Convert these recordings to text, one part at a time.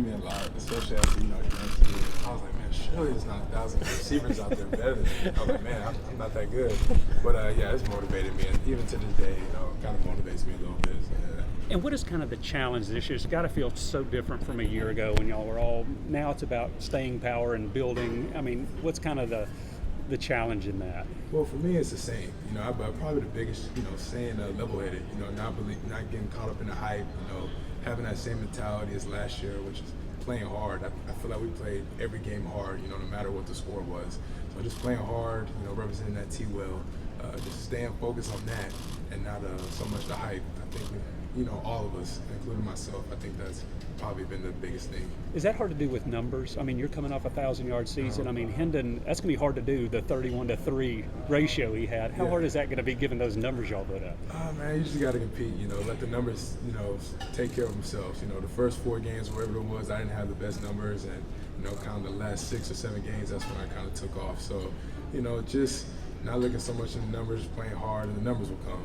Me a lot, especially after, next year. I was like, man, surely there's not 1,000 receivers out there better than me. I was like, man, I'm not that good. But yeah, it's motivated me, and even to this day, kind of motivates me a little bit. So, yeah. And what is kind of the challenge this year? It's got to feel so different from a year ago when y'all were all. Now it's about staying power and building. I mean, what's kind of the challenge in that? Well, for me, it's the same. Probably the biggest, staying level-headed. Not getting caught up in the hype. Having that same mentality as last year, which is playing hard. I feel like we played every game hard. No matter what the score was. So just playing hard. Representing that T well. Just staying focused on that and not so much the hype. I think all of us, including myself, I think that's probably been the biggest thing. Is that hard to do with numbers? I mean, you're coming off a 1,000-yard season. I mean, Hendon, that's going to be hard to do, the 31-3 ratio he had. How hard is that going to be given those numbers y'all put up? Man, you just got to compete, let the numbers, take care of themselves. The first 4 games, wherever it was, I didn't have the best numbers, and, kind of the last 6 or 7 games, that's when I kind of took off. So, just not looking so much in the numbers, playing hard, and the numbers will come.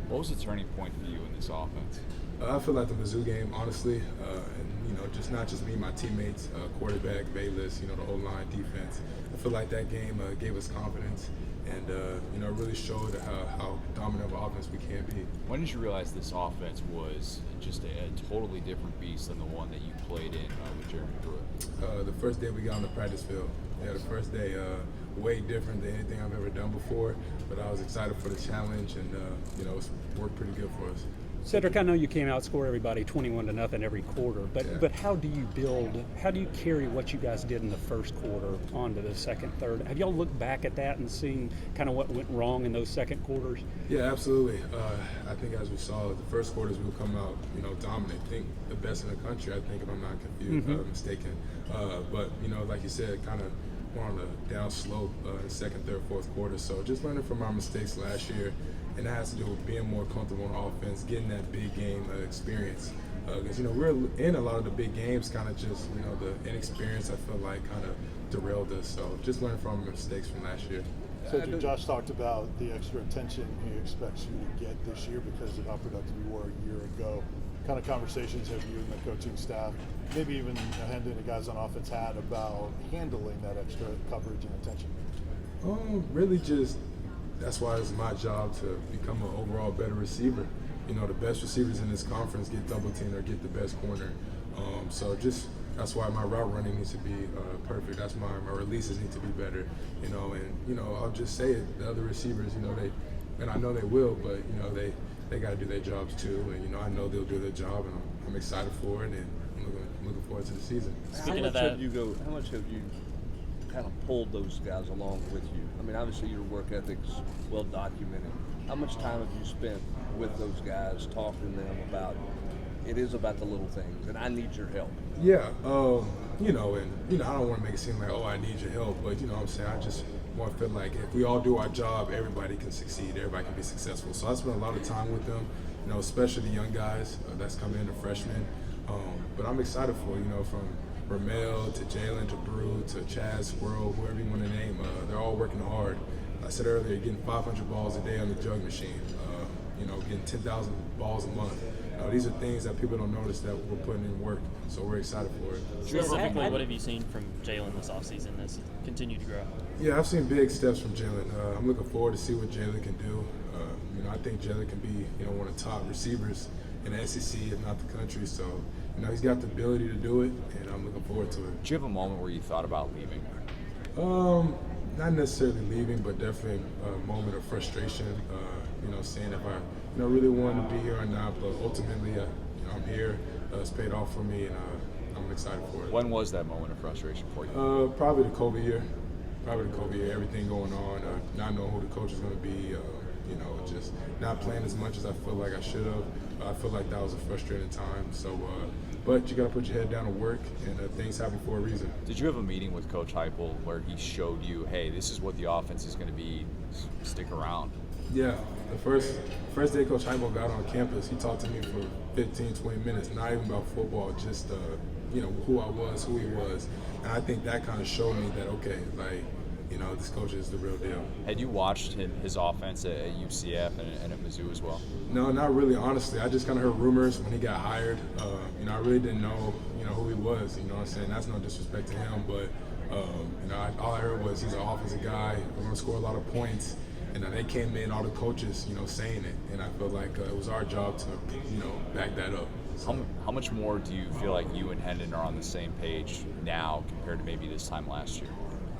What was the turning point for you in this offense? I feel like the Mizzou game, honestly, and just not just me, my teammates, quarterback, Bayless, the O-line, defense. I feel like that game gave us confidence, and really showed how dominant of an offense we can be. When did you realize this offense was just a totally different beast than the one that you played in with Jeremy Pruitt? The first day we got on the practice field. Yeah, the first day, way different than anything I've ever done before. But I was excited for the challenge, and it's worked pretty good for us. Cedric, I know you can't outscore everybody 21-0 every quarter, but how do you carry what you guys did in the first quarter onto the second, third? Have y'all looked back at that and seen kind of what went wrong in those second quarters? Yeah, absolutely. I think as we saw, the first quarters we would come out, dominant. I think the best in the country, I think, if I'm not confused, mistaken. But, like you said, kind of more on the down slope in second, third, fourth quarter. So just learning from our mistakes last year. And that has to do with being more comfortable on offense, getting that big game experience. Because, we're in a lot of the big games, kind of just, the inexperience, I feel like, kind of derailed us. So just learn from our mistakes from last year. So Josh talked about the extra attention he expects you to get this year because of how productive you were a year ago. What kind of conversations have you and the coaching staff, maybe even Hendon, the guys on offense, had about handling that extra coverage and attention? Really just, that's why it's my job to become an overall better receiver. The best receivers in this conference get double teamed or get the best corner. So just that's why my route running needs to be perfect. That's my releases need to be better. And I'll just say it. The other receivers, and I know they will, but they got to do their jobs too. And I know they'll do their job, and I'm excited for it, and I'm looking forward to the season. Speaking of that, how much have you kind of pulled those guys along with you? I mean, obviously your work ethic's well documented. How much time have you spent with those guys talking to them about it is about the little things and I need your help? Yeah, I don't want to make it seem like, I need your help, but what I'm saying, I just want to feel like if we all do our job, everybody can succeed, everybody can be successful. So I spend a lot of time with them, especially the young guys that's coming in, the freshmen. But I'm excited for, from Ramel to Jalen to Brew to Chaz, Squirrel, whoever you want to name, they're all working hard. I said earlier, getting 500 balls a day on the jug machine, getting 10,000 balls a month. These are things that people don't notice that we're putting in work, so we're excited for it. Specifically, what have you seen from Jalen this offseason that's continued to grow? Yeah, I've seen big steps from Jalen. I'm looking forward to see what Jalen can do. I think Jalen can be, one of the top receivers in the SEC, if not the country. So, he's got the ability to do it, and I'm looking forward to it. Did you have a moment where you thought about leaving? Not necessarily leaving, but definitely a moment of frustration. Seeing if I, really wanted to be here or not. But ultimately, I'm here. It's paid off for me, and I'm excited for it. When was that moment of frustration for you? Probably the COVID year. Everything going on, not knowing who the coach is going to be. Just not playing as much as I feel like I should have. I feel like that was a frustrating time. So, but you got to put your head down and work, and things happen for a reason. Did you have a meeting with Coach Heupel where he showed you, hey, this is what the offense is going to be, stick around? Yeah, the first day Coach Heupel got on campus, he talked to me for 15, 20 minutes, not even about football, just who I was, who he was. And I think that kind of showed me that, okay, this coach is the real deal. Had you watched his offense at UCF and at Mizzou as well? No, not really, honestly. I just kind of heard rumors when he got hired. I really didn't know, you know, who he was. You know what I'm saying? That's no disrespect to him, but you know, all I heard was he's an offensive guy. We're going to score a lot of points. And they came in, all the coaches, you know, saying it. And I felt like it was our job to, you know, back that up. So, How much more do you feel like you and Hendon are on the same page now compared to maybe this time last year?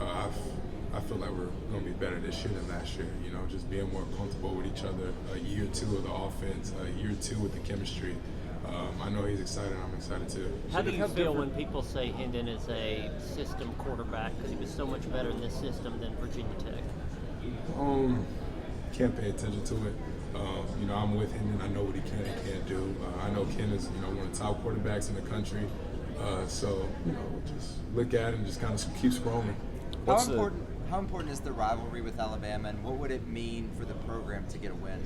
I feel like we're going to be better this year than last year. You know, just being more comfortable with each other. A year or two of the offense, a year or two with the chemistry. I know he's excited. I'm excited too. How do you feel when people say Hendon is a system quarterback because he was so much better in this system than Virginia Tech? Can't pay attention to it. You know, I'm with him and I know what he can and can't do. I know Ken is, you know, one of the top quarterbacks in the country. So, you know, just look at it and just kind of keep scrolling. How important is the rivalry with Alabama, and what would it mean for the program to get a win?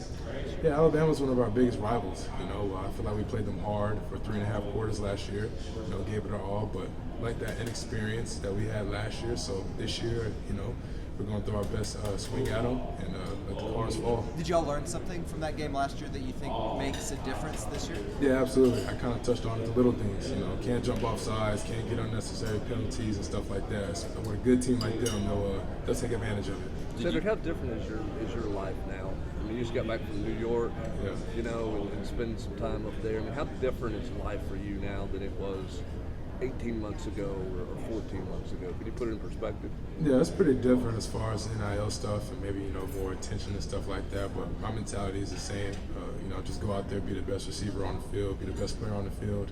Yeah, Alabama's one of our biggest rivals. You know, I feel like we played them hard for 3.5 quarters last year. You know, gave it our all, but like that inexperience that we had last year. So this year, you know, we're going to throw our best swing at them and let the cards fall. Did y'all learn something from that game last year that you think makes a difference this year? Yeah, absolutely. I kind of touched on it, the little things. You know, can't jump off sides, can't get unnecessary penalties and stuff like that. So with a good team like them, they'll take advantage of it. Cedric, how different is your life now? I mean, you just got back from New York, Yeah. you know, and spending some time up there. I mean, how different is life for you now than it was 18 months ago or 14 months ago? Can you put it in perspective? Yeah, it's pretty different as far as NIL stuff and maybe, you know, more attention and stuff like that. But my mentality is the same. You know, just go out there, be the best receiver on the field, be the best player on the field.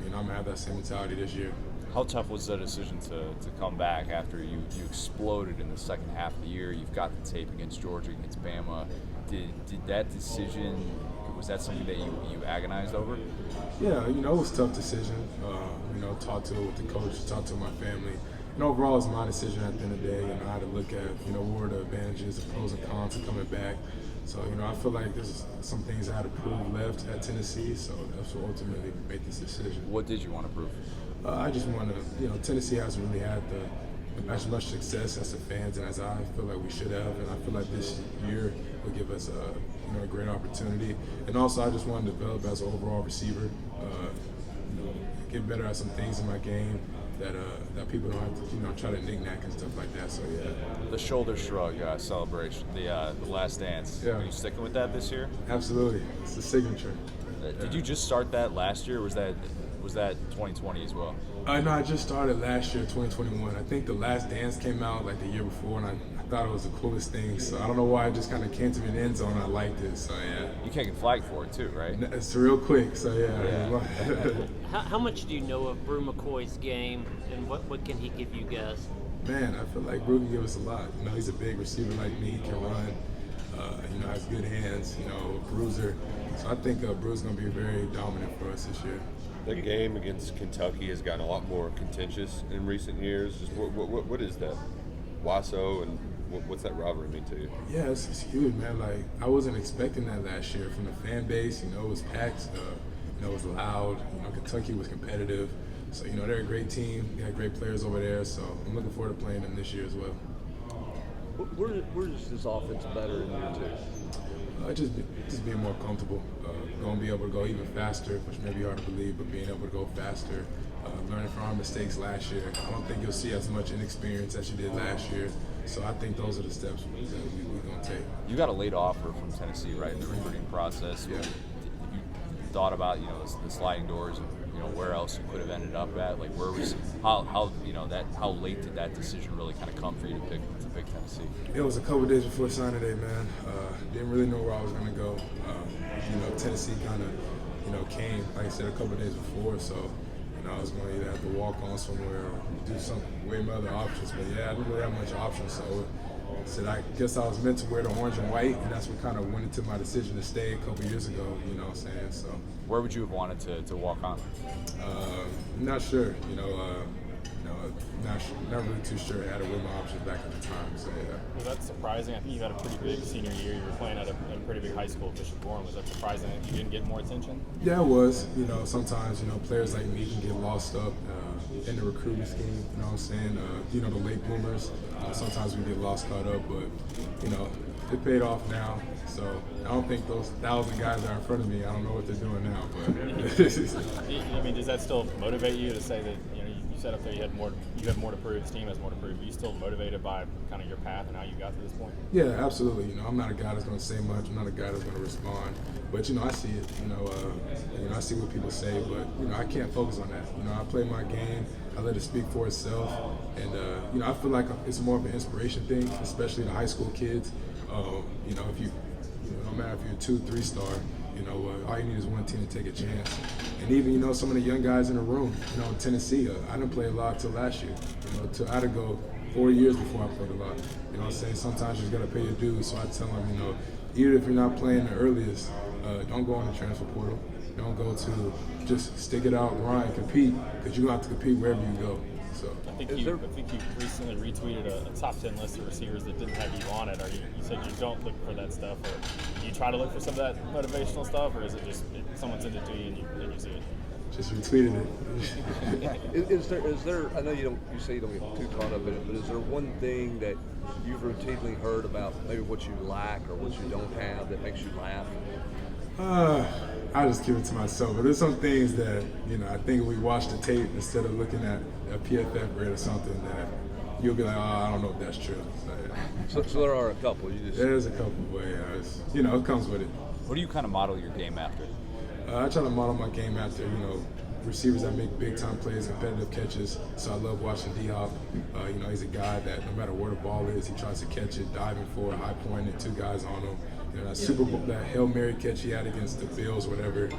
You know, I'm going to have that same mentality this year. How tough was the decision to come back after you exploded in the second half of the year? You've got the tape against Georgia, against Bama. Did that decision, was that something that you agonized over? Yeah, you know, it was a tough decision. You know, talked to it with the coach, talked to my family. And overall, it's my decision at the end of the day. You know, I had to look at, you know, what were the advantages, the pros and cons of coming back. So, you know, I feel like there's some things I had to prove left at Tennessee, so that's what ultimately made this decision. What did you want to prove? I just want to, you know, Tennessee hasn't really had as much success as the fans and as I feel like we should have, and I feel like this year will give us you know, a great opportunity. And also, I just want to develop as an overall receiver, you know, get better at some things in my game that people don't have to, you know, try to knick-knack and stuff like that. So yeah. The shoulder shrug celebration, the last dance. Yeah. Are you sticking with that this year? Absolutely, it's the signature. Did you just start that last year? Or was that 2020 as well? No, I just started last year, 2021. I think the last dance came out like the year before, and I thought it was the coolest thing. So I don't know why it just kind of came to me in the end zone. I liked it. So yeah. You can't get flagged for it too, right? It's real quick. So yeah. How much do you know of Brew McCoy's game, and what can he give you guys? Man, I feel like Brew can give us a lot. You know, he's a big receiver like me. He can run. You know, has good hands. You know, bruiser. So I think Brew's going to be very dominant for us this year. The game against Kentucky has gotten a lot more contentious in recent years. Just what is that? Why so, and what's that rivalry mean to you? Yeah, it's huge, man. Like, I wasn't expecting that last year from the fan base. You know, it was packed. You know, it was loud. You know, Kentucky was competitive. So, you know, they're a great team. They had great players over there. So I'm looking forward to playing them this year as well. Where's this offense better in year two? Just being more comfortable. Going to be able to go even faster, which may be hard to believe, but being able to go faster. Learning from our mistakes last year. I don't think you'll see as much inexperience as you did last year. So I think those are the steps we're going to take. You got a late offer from Tennessee, right, in the recruiting process. Yeah. You thought about, you know, the sliding doors and, you know, where else you could have ended up at? Like, where was how late did that decision really kind of come for you to pick Tennessee? It was a couple of days before signing day, man. Didn't really know where I was going to go. You know, Tennessee kind of, you know, came, like I said, a couple of days before. So, you know, I was going to either have to walk on somewhere or do something, weigh my other options. But yeah, I didn't really have much options. So I said, I guess I was meant to wear the orange and white, and that's what kind of went into my decision to stay a couple of years ago. You know what I'm saying? So. Where would you have wanted to walk on? Not sure. You know, not really too sure. I had to weigh my options back at the time. So yeah. Was that surprising? I think you had a pretty big senior year. You were playing at a pretty big high school, Bishop Warren. Was that surprising that you didn't get more attention? Yeah, it was. You know, sometimes, you know, players like me can get lost up in the recruiting scheme. You know what I'm saying? You know, the late bloomers. Sometimes we get lost caught up, but, you know, it paid off now. So I don't think those 1,000 guys that are in front of me, I don't know what they're doing now. But I mean, does that still motivate you to say that you set up there you have more to prove, this team has more to prove? Are you still motivated by kind of your path and how you got to this point? Yeah, absolutely. I'm not a guy that's going to say much. I'm not a guy that's going to respond. But I see it. I see what people say. But I can't focus on that. I play my game. I let it speak for itself. And I feel like it's more of an inspiration thing, especially the high school kids. If you, no matter if you're a 2-3 star, all you need is one team to take a chance. And even, some of the young guys in the room, in Tennessee, I didn't play a lot till last year. I had to go 4 years before I played a lot. You know what I'm saying? Sometimes you just got to pay your dues. So I tell them, even if you're not playing the earliest, don't go on the transfer portal. Don't go to, just stick it out, grind, compete, because you're going to have to compete wherever you go. So I think you recently retweeted a top 10 list of receivers that didn't have you on it. Or you said you don't look for that stuff, or do you try to look for some of that motivational stuff, or is it just someone sends it to you and you see it? Just retweeted it. Is there? I know you say you don't get too caught up in it, but is there one thing that you've routinely heard about, maybe what you lack or what you don't have, that makes you laugh? I just keep it to myself. But there's some things that, I think if we watch the tape instead of looking at a PFF grade or something, that you'll be like, I don't know if that's true. So there are a couple. There's a couple, but it comes with it. What do you kind of model your game after? I try to model my game after, receivers that make big-time plays, competitive catches. So I love watching D-Hop. He's a guy that no matter where the ball is, he tries to catch it, diving for it, high pointing, 2 guys on him. That Super Bowl, that Hail Mary catch he had against the Bills, whatever,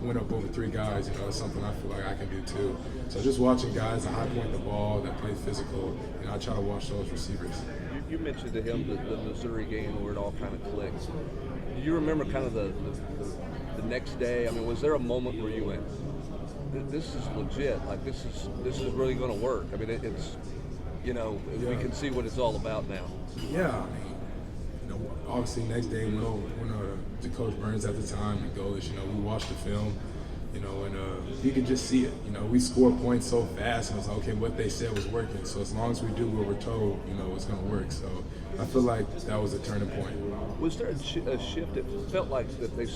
went up over 3 guys, that's something I feel like I can do too. So just watching guys that high point the ball, that play physical, I try to watch those receivers. You mentioned to him the Missouri game where it all kind of clicked. Do you remember kind of the next day? I mean, was there a moment where you went, this is legit, like this is really going to work? I mean, it's, we can see what it's all about now. Yeah, I mean, obviously next day when to Coach Burns at the time, the goalish, we watched the film, and you could just see it. We scored points so fast, and it's like, okay, what they said was working. So as long as we do what we're told, it's going to work. So I feel like that was a turning point. Was there a shift? It felt like that they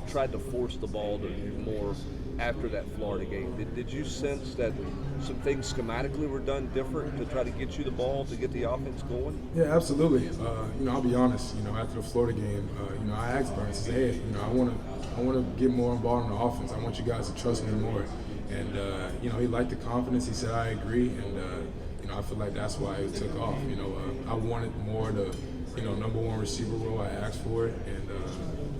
tried to force the ball to do more after that Florida game. Did you sense that some things schematically were done different to try to get you the ball, to get the offense going? Yeah, absolutely. I'll be honest. After the Florida game, I asked Burns, I said, hey, I want to get more involved in the offense. I want you guys to trust me more. And he liked the confidence. He said, I agree. And I feel like that's why it took off. I wanted more to, number 1 receiver role. I asked for it, and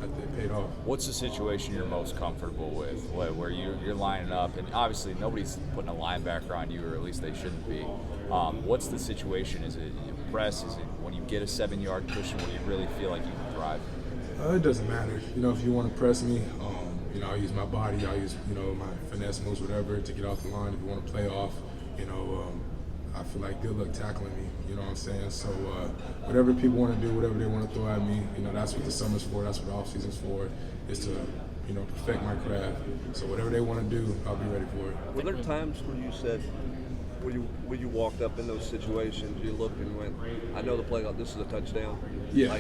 it paid off. What's the situation you're most comfortable with, where you're lining up, and obviously nobody's putting a linebacker on you, or at least they shouldn't be. What's the situation? Is it press? Is it when you get a 7-yard cushion where you really feel like you can thrive? It doesn't matter. If you want to press me, I'll use my body. I'll use, my finesse moves, whatever, to get off the line. If you want to play off, I feel like good luck tackling me. You know what I'm saying? So whatever people want to do, whatever they want to throw at me, that's what the summer's for. That's what the off season's for. Is to, perfect my craft. So whatever they want to do, I'll be ready for it. Were there times where you said, where you walked up in those situations, you looked and went, I know the play, this is a touchdown? Yeah.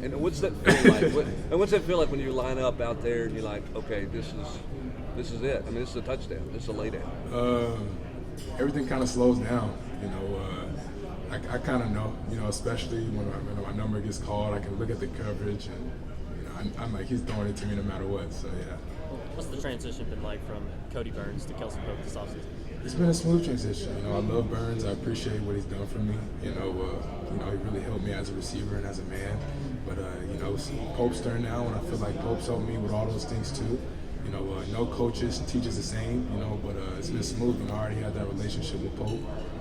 And what's that feel like? And what's that feel like when you line up out there and you're like, okay, this is it. I mean, this is a touchdown. This is a laydown. Everything kind of slows down. I kind of know. Especially when my number gets called, I can look at the coverage and I'm like, he's throwing it to me no matter what. So yeah. What's the transition been like from Cody Burns to Kelsey Pope this offseason? It's been a smooth transition. I love Burns. I appreciate what he's done for me. He really helped me as a receiver and as a man. But it's Pope's turn now, and I feel like Pope's helped me with all those things too. No coaches teaches the same. But it's been smooth. I already had that relationship with Pope,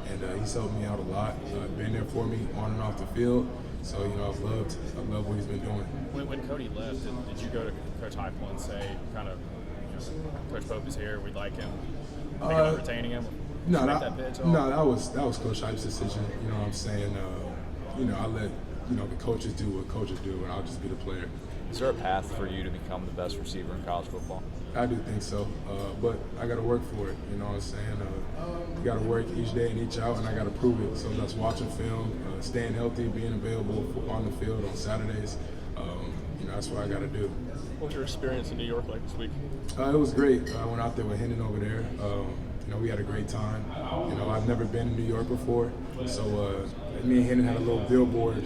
and he's helped me out a lot. Been there for me on and off the field. So I've loved what he's been doing. When Cody left, did you go to Coach Heupel and say, kind of, Coach Pope is here, we'd like him? Thinking about retaining him? No, that was Coach Hype's decision. You know what I'm saying? I let the coaches do what coaches do, and I'll just be the player. Is there a path for you to become the best receiver in college football? I do think so, but I got to work for it. You know what I'm saying? You got to work each day and each out, and I got to prove it. So that's watching film, staying healthy, being available on the field on Saturdays. that's what I got to do. What was your experience in New York like this week? It was great. I went out there with Hendon over there. We had a great time. I've never been in New York before, so me and Hendon had a little billboard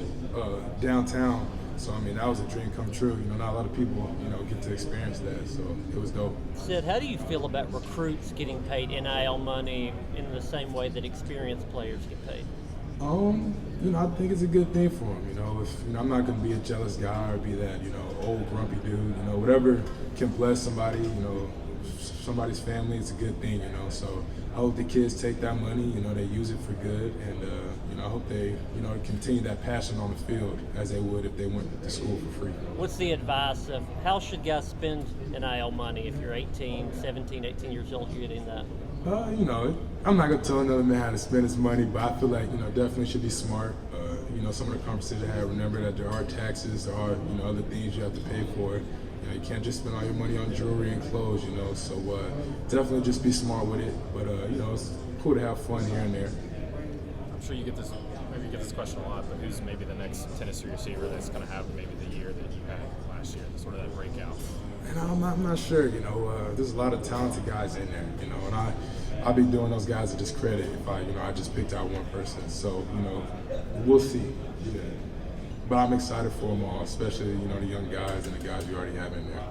downtown. So that was a dream come true. Not a lot of people get to experience that, so it was dope. Sid, how do you feel about recruits getting paid NIL money in the same way that experienced players get paid? I think it's a good thing for them. If I'm not going to be a jealous guy or be that old grumpy dude. Whatever can bless somebody. Somebody's family, it's a good thing. So I hope the kids take that money. They use it for good, and I hope they continue that passion on the field as they would if they went to school for free. What's the advice of how should guys spend NIL money if you're 18, 17, 18 years old? You're getting that. I'm not gonna tell another man how to spend his money, but I feel like definitely should be smart. Some of the conversations I had, remember that there are taxes, there are other things you have to pay for. You can't just spend all your money on jewelry and clothes. So definitely just be smart with it. But it's cool to have fun here and there. I'm sure you get this question a lot, but who's maybe the next Tennessee receiver that's going to have maybe the year that you had last year, sort of that breakout? And I'm not sure. There's a lot of talented guys in there. And I'll be doing those guys a discredit if I just picked out one person. So we'll see. Yeah. But I'm excited for them all, especially the young guys and the guys we already have in there.